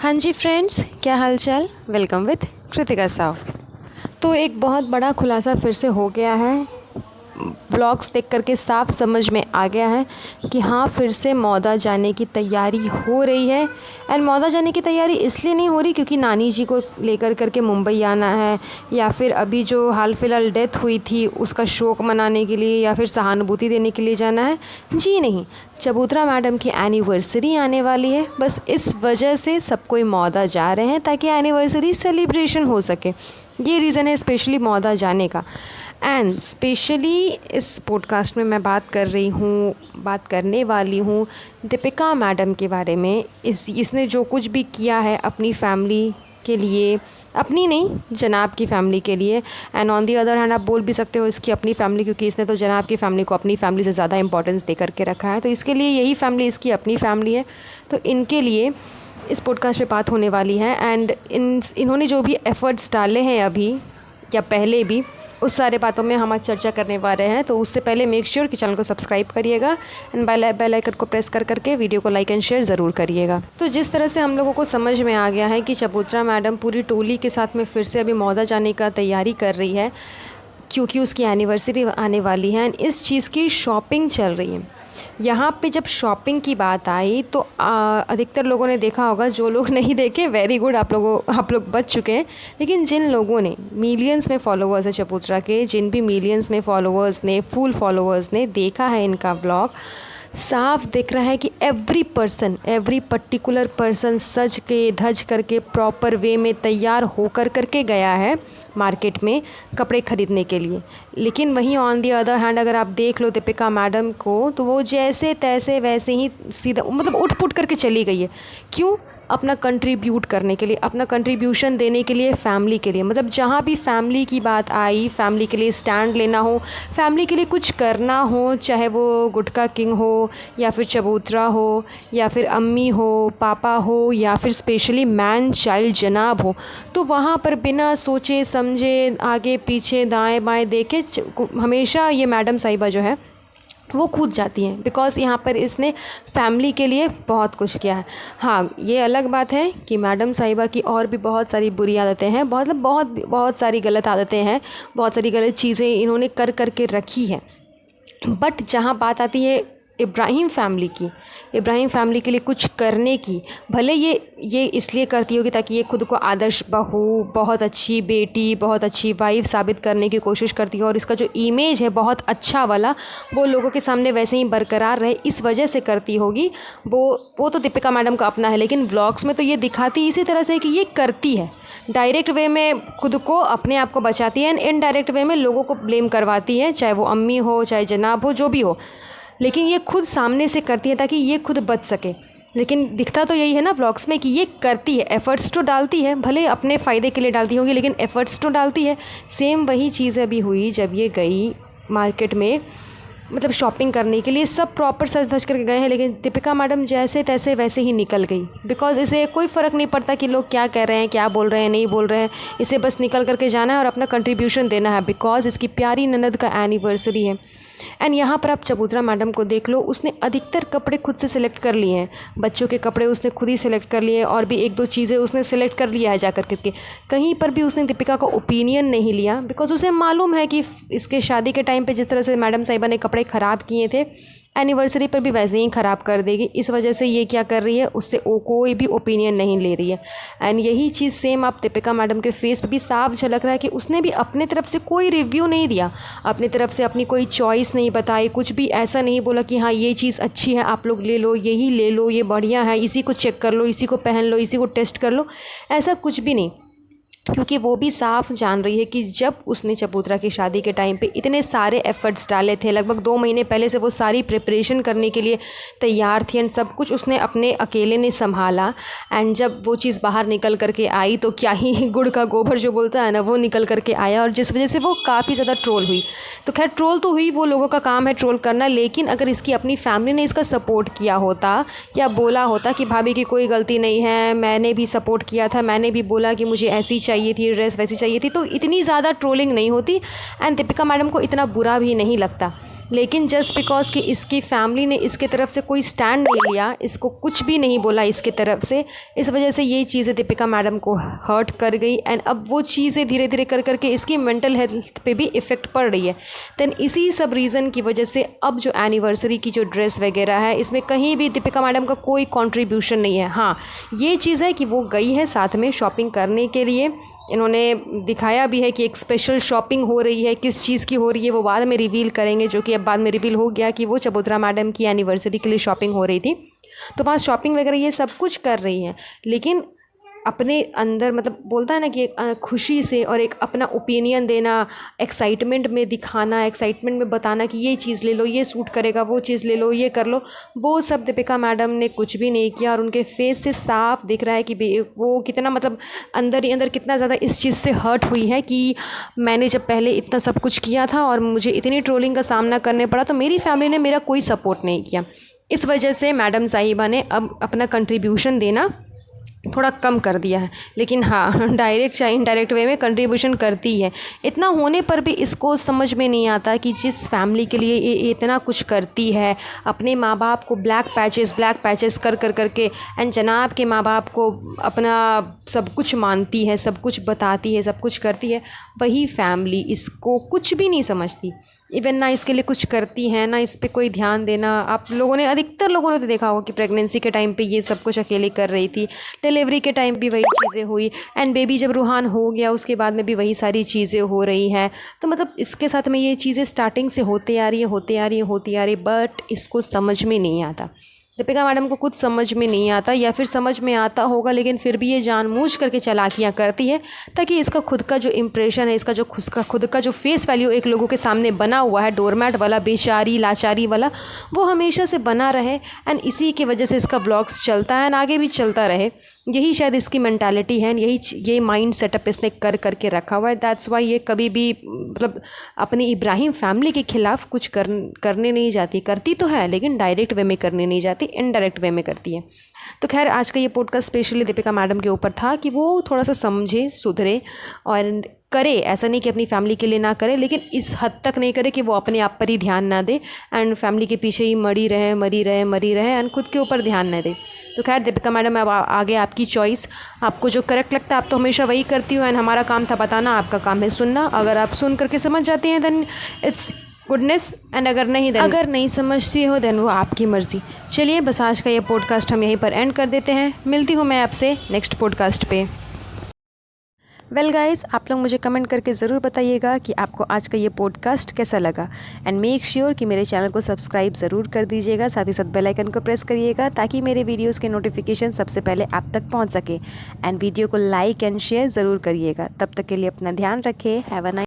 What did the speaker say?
हाँ जी फ्रेंड्स, क्या हाल चाल। Welcome with Kritika Sao. तो एक बहुत बड़ा खुलासा फिर से हो गया है। व्लॉग्स देख करके साफ समझ में आ गया है कि हाँ, फिर से मौदा जाने की तैयारी हो रही है। एंड मौदा जाने की तैयारी इसलिए नहीं हो रही क्योंकि नानी जी को लेकर करके मुंबई आना है, या फिर अभी जो हाल फिलहाल डेथ हुई थी उसका शोक मनाने के लिए, या फिर सहानुभूति देने के लिए जाना है। जी नहीं, चबूतरा मैडम की एनिवर्सरी आने वाली है। बस इस वजह से सब कोई मौदा जा रहे हैं ताकि एनिवर्सरी सेलिब्रेशन हो सके। ये रीज़न है स्पेशली मौदा जाने का। एंड स्पेशली इस पॉडकास्ट में मैं बात करने वाली हूँ दीपिका मैडम के बारे में। इसने जो कुछ भी किया है अपनी फैमिली के लिए, अपनी नहीं जनाब की फ़ैमिली के लिए। And on the other hand आप बोल भी सकते हो इसकी अपनी फ़ैमिली, क्योंकि इसने तो जनाब की फ़ैमिली को अपनी फ़ैमिली से ज़्यादा इंपॉर्टेंस दे करके रखा है। तो इसके लिए यही फ़ैमिली इसकी अपनी फ़ैमिली है। तो इनके लिए इस पॉडकास्ट पे बात होने वाली है। एंड इन्होंने जो भी एफ़र्ट्स डाले हैं अभी या पहले भी, उस सारे बातों में हम आज चर्चा करने वाले हैं। तो उससे पहले मेक श्योर कि चैनल को सब्सक्राइब करिएगा एंड बेल आइकन को प्रेस कर करके वीडियो को लाइक एंड शेयर ज़रूर करिएगा। तो जिस तरह से हम लोगों को समझ में आ गया है कि चबूतरा मैडम पूरी टोली के साथ में फिर से अभी मौदा जाने का तैयारी कर रही है क्योंकि उसकी एनिवर्सरी आने वाली है एंड इस चीज़ की शॉपिंग चल रही है। यहाँ पे जब शॉपिंग की बात आई तो अधिकतर लोगों ने देखा होगा। जो लोग नहीं देखे वेरी गुड, आप लोग बच चुके हैं। लेकिन जिन लोगों ने मिलियंस में फॉलोअर्स है चबूतरा के, जिन भी मिलियंस में फॉलोअर्स ने, फुल फॉलोअर्स ने देखा है इनका ब्लॉग, साफ दिख रहा है कि एवरी पर्टिकुलर पर्सन सज के धज करके प्रॉपर वे में तैयार होकर करके गया है मार्केट में कपड़े ख़रीदने के लिए। लेकिन वहीं ऑन दी अदर हैंड अगर आप देख लो दीपिका मैडम को, तो वो जैसे तैसे वैसे ही सीधा मतलब उठ पुट करके चली गई है। क्यों? अपना कंट्रीब्यूट करने के लिए, अपना कंट्रीब्यूशन देने के लिए, फैमिली के लिए। मतलब जहाँ भी फैमिली की बात आई, फैमिली के लिए स्टैंड लेना हो, फैमिली के लिए कुछ करना हो, चाहे वो गुटका किंग हो या फिर चबूतरा हो या फिर अम्मी हो, पापा हो या फिर स्पेशली मैन चाइल्ड जनाब हो, तो वहाँ पर बिना सोचे समझे आगे पीछे दाएं बाएं देखे हमेशा ये मैडम साहिबा जो है वो कूद जाती हैं। बिकॉज़ यहाँ पर इसने फैमिली के लिए बहुत कुछ किया है। हाँ, ये अलग बात है कि मैडम साहिबा की और भी बहुत सारी बुरी आदतें हैं, बहुत सारी गलत आदतें हैं, बहुत सारी गलत चीज़ें इन्होंने कर के रखी है। बट जहाँ बात आती है इब्राहिम फैमिली के लिए कुछ करने की, भले ये इसलिए करती होगी ताकि ये खुद को आदर्श बहू, बहुत अच्छी बेटी, बहुत अच्छी वाइफ साबित करने की कोशिश करती है और इसका जो इमेज है बहुत अच्छा वाला वो लोगों के सामने वैसे ही बरकरार रहे, इस वजह से करती होगी। वो तो दीपिका मैडम का अपना है। लेकिन व्लॉग्स में तो ये दिखाती इसी तरह से कि ये करती है, डायरेक्ट वे में खुद को अपने आप को बचाती है एंड इनडायरेक्ट वे में लोगों को ब्लेम करवाती है, चाहे वो अम्मी हो चाहे जनाब हो, जो भी हो। लेकिन ये खुद सामने से करती है ताकि ये खुद बच सके। लेकिन दिखता तो यही है ना व्लॉग्स में कि ये करती है, एफ़र्ट्स तो डालती है, भले अपने फ़ायदे के लिए डालती होगी लेकिन एफ़र्ट्स तो डालती है। सेम वही चीज़ अभी हुई जब ये गई मार्केट में, मतलब शॉपिंग करने के लिए। सब प्रॉपर सज धज करके गए हैं, लेकिन दीपिका मैडम जैसे तैसे वैसे ही निकल गई। बिकॉज़ इसे कोई फ़र्क नहीं पड़ता कि लोग क्या कह रहे हैं, क्या बोल रहे हैं, नहीं बोल रहे हैं। इसे बस निकल करके जाना है और अपना कंट्रीब्यूशन देना है। बिकॉज़ इसकी प्यारी ननद का एनिवर्सरी है। एंड यहाँ पर आप चबूतरा मैडम को देख लो, उसने अधिकतर कपड़े खुद से सिलेक्ट कर लिए हैं। बच्चों के कपड़े उसने खुद ही सिलेक्ट कर लिए, और भी एक दो चीज़ें उसने सिलेक्ट कर लिया है जा करके। कहीं पर भी उसने दीपिका का ओपिनियन नहीं लिया, बिकॉज उसे मालूम है कि इसके शादी के टाइम पे जिस तरह से मैडम साहिबा ने कपड़े ख़राब किए थे, एनिवर्सरी पर भी वैसे ही ख़राब कर देगी। इस वजह से ये क्या कर रही है, उससे कोई भी ओपिनियन नहीं ले रही है। एंड यही चीज़ सेम आप दीपिका मैडम के फेस पे भी साफ झलक रहा है कि उसने भी अपने तरफ से कोई रिव्यू नहीं दिया, अपनी तरफ से अपनी कोई चॉइस नहीं बताई, कुछ भी ऐसा नहीं बोला कि हाँ ये चीज़ अच्छी है, आप लोग ले लो, यही ले लो, ये बढ़िया है, इसी को चेक कर लो, इसी को पहन लो, इसी को टेस्ट कर लो, ऐसा कुछ भी नहीं। क्योंकि वो भी साफ जान रही है कि जब उसने चबूतरा की शादी के टाइम पे इतने सारे एफ़र्ट्स डाले थे, लगभग 2 महीने पहले से वो सारी प्रिपरेशन करने के लिए तैयार थी एंड सब कुछ उसने अपने अकेले ने संभाला। एंड जब वो चीज़ बाहर निकल करके आई तो क्या ही गुड़ का गोबर जो बोलता है ना, वो निकल करके आया, और जिस वजह से वो काफ़ी ज़्यादा ट्रोल हुई। तो खैर ट्रोल तो हुई, वो लोगों का काम है ट्रोल करना। लेकिन अगर इसकी अपनी फैमिली ने इसका सपोर्ट किया होता या बोला होता कि भाभी की कोई गलती नहीं है, मैंने भी सपोर्ट किया था, मैंने भी बोला कि मुझे ऐसी चाहिए थी ड्रेस, वैसी चाहिए थी, तो इतनी ज़्यादा ट्रोलिंग नहीं होती एंड दीपिका मैडम को इतना बुरा भी नहीं लगता। लेकिन जस्ट बिकॉज कि इसकी फैमिली ने इसके तरफ से कोई स्टैंड नहीं लिया, इसको कुछ भी नहीं बोला इसके तरफ से, इस वजह से ये चीज़ें दीपिका मैडम को हर्ट कर गई। एंड अब वो चीज़ें धीरे धीरे कर करके इसकी मेंटल हेल्थ पे भी इफ़ेक्ट पड़ रही है। देन इसी सब रीज़न की वजह से अब जो एनिवर्सरी की जो ड्रेस वगैरह है, इसमें कहीं भी दीपिका मैडम का कोई कंट्रीब्यूशन नहीं है। हाँ, ये चीज़ है कि वो गई है साथ में शॉपिंग करने के लिए, इन्होंने दिखाया भी है कि एक स्पेशल शॉपिंग हो रही है, किस चीज़ की हो रही है वो बाद में रिवील करेंगे, जो कि अब बाद में रिवील हो गया कि वो चबूतरा मैडम की एनिवर्सरी के लिए शॉपिंग हो रही थी। तो वहाँ शॉपिंग वगैरह ये सब कुछ कर रही हैं, लेकिन अपने अंदर मतलब बोलता है ना कि एक खुशी से और एक अपना ओपिनियन देना, एक्साइटमेंट में दिखाना, एक्साइटमेंट में बताना कि ये चीज़ ले लो, ये सूट करेगा, वो चीज़ ले लो, ये कर लो, वो सब दीपिका मैडम ने कुछ भी नहीं किया। और उनके फेस से साफ दिख रहा है कि वो कितना मतलब अंदर ही अंदर कितना ज़्यादा इस चीज़ से हर्ट हुई है कि मैंने जब पहले इतना सब कुछ किया था और मुझे इतनी ट्रोलिंग का सामना करने पड़ा, तो मेरी फैमिली ने मेरा कोई सपोर्ट नहीं किया। इस वजह से मैडम साहिबा ने अब अपना कंट्रीब्यूशन देना थोड़ा कम कर दिया है। लेकिन हाँ, डायरेक्ट या इनडायरेक्ट वे में कंट्रीब्यूशन करती है। इतना होने पर भी इसको समझ में नहीं आता कि जिस फैमिली के लिए ये इतना कुछ करती है, अपने माँ बाप को ब्लैक पैचेस कर कर करके, एंड जनाब के माँ बाप को अपना सब कुछ मानती है, सब कुछ बताती है, सब कुछ करती है, वही फैमिली इसको कुछ भी नहीं समझती। इवन ना इसके लिए कुछ करती हैं, ना इस पे कोई ध्यान देना। आप लोगों ने, अधिकतर लोगों ने तो देखा होगा कि प्रेगनेंसी के टाइम पे ये सब कुछ अकेले कर रही थी, डिलीवरी के टाइम भी वही चीज़ें हुई, एंड बेबी जब रूहान हो गया उसके बाद में भी वही सारी चीज़ें हो रही हैं। तो मतलब इसके साथ में ये चीज़ें स्टार्टिंग से होती आ रही है, बट इसको समझ में नहीं आता। दीपिका मैडम को कुछ समझ में नहीं आता, या फिर समझ में आता होगा लेकिन फिर भी ये जानबूझ करके चालाकियाँ करती है ताकि इसका खुद का जो इम्प्रेशन है, इसका जो खुद का जो फेस वैल्यू एक लोगों के सामने बना हुआ है, डोरमैट वाला, बेचारी लाचारी वाला, वो हमेशा से बना रहे। एंड इसी की वजह से इसका ब्लॉग्स चलता है, एंड आगे भी चलता रहे। यही शायद इसकी मेंटालिटी है, ये माइंड सेटअप इसने कर करके रखा हुआ है। दैट्स वाई ये कभी भी मतलब अपनी इब्राहिम फैमिली के ख़िलाफ़ कुछ करने नहीं जाती। करती तो है लेकिन डायरेक्ट वे में करने नहीं जाती, इनडायरेक्ट वे में करती है। तो खैर, आज का ये पॉडकास्ट स्पेशली दीपिका मैडम के ऊपर था कि वो थोड़ा सा समझे, सुधरे और करे। ऐसा नहीं कि अपनी फैमिली के लिए ना करे, लेकिन इस हद तक नहीं करे कि वो अपने आप पर ही ध्यान ना दे एंड फैमिली के पीछे ही मरी रहे एंड खुद के ऊपर ध्यान ना दे। तो खैर दीपिका मैडम, अब आगे आपकी चॉइस, आपको जो करेक्ट लगता है आप तो हमेशा वही करती हो, एंड हमारा काम था बताना, आपका काम है सुनना। अगर आप सुन करके समझ जाते हैं देन इट्स गुडनेस, एंड अगर नहीं समझती हो देन वो आपकी मर्ज़ी। चलिए, बस आज का ये पॉडकास्ट हम यहीं पर एंड कर देते हैं। मिलती हूँ मैं आपसे नेक्स्ट पॉडकास्ट पे। वेल गाइस, आप लोग मुझे कमेंट करके ज़रूर बताइएगा कि आपको आज का ये पॉडकास्ट कैसा लगा, एंड मेक श्योर कि मेरे चैनल को सब्सक्राइब ज़रूर कर दीजिएगा, साथ ही साथ बेल आइकन को प्रेस करिएगा ताकि मेरे वीडियोस के नोटिफिकेशन सबसे पहले आप तक पहुंच सके। एंड वीडियो को लाइक एंड शेयर ज़रूर करिएगा। तब तक के लिए अपना ध्यान रखें। Have a nice